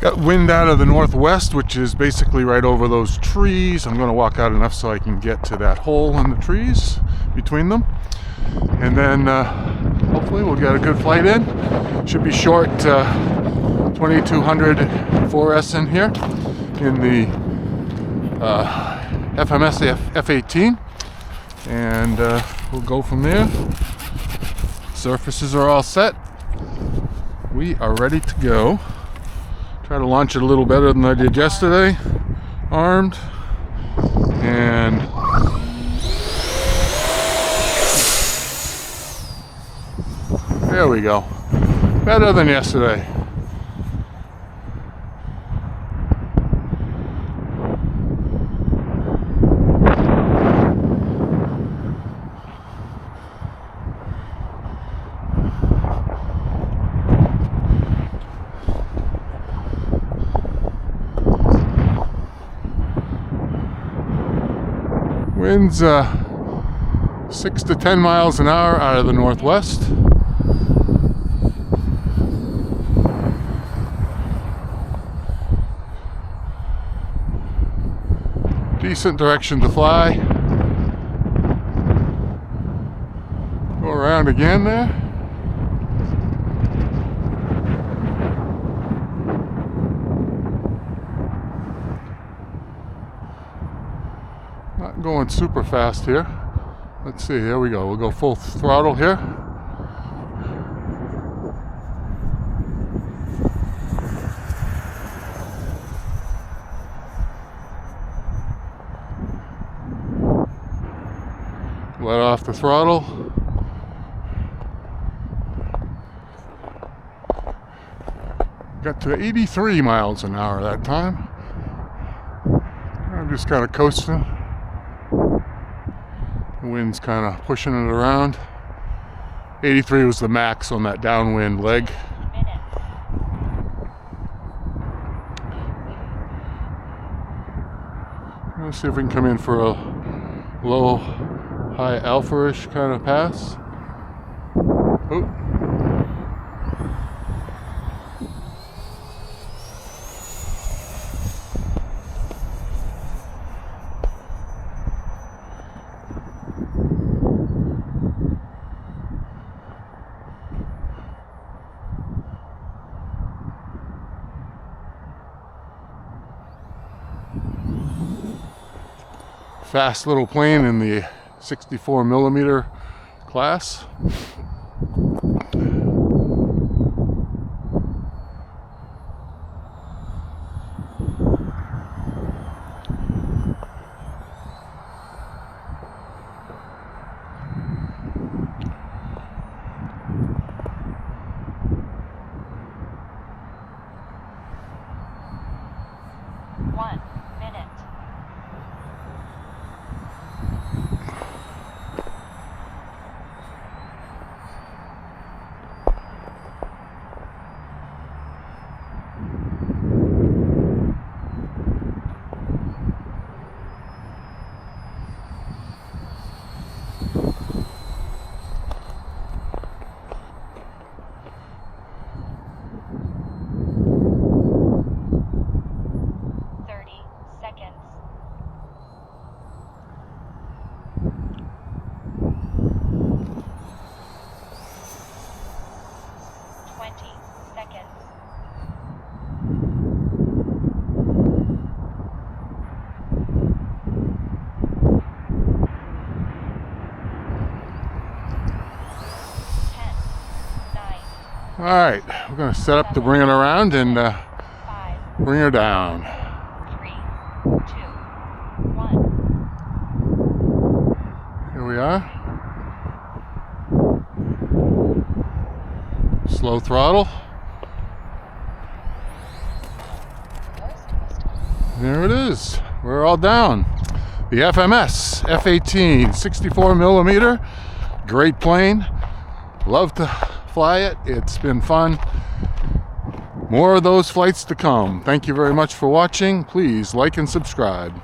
Got wind out of the northwest, which is basically right over those trees. I'm going to walk out enough so I can get to that hole in the trees between them. And then hopefully we'll get a good flight in. Should be short 2200 4S in here in the FMS F-18. And we'll go from there. Surfaces are all set. We are ready to go. Try to launch it a little better than I did yesterday. Armed. And there we go. Better than yesterday. Winds 6 to 10 miles an hour out of the northwest. Decent direction to fly. Go around again there. Not going super fast here. Let's see, here we go. We'll go full throttle here. Let off the throttle. Got to 83 miles an hour that time. I'm just kind of coasting. The wind's kind of pushing it around. 83 was the max on that downwind leg. Let's see if we can come in for a low, high alpha-ish kind of pass. Oh. Fast little plane in the 64 millimeter class. All right, we're going to set up to bring it around and bring her down. 3, 2, 1. Here we are. Slow throttle. There it is. We're all down. The FMS F-18 64 millimeter. Great plane. Love to fly it. It's been fun. More of those flights to come. Thank you very much for watching. Please like and subscribe.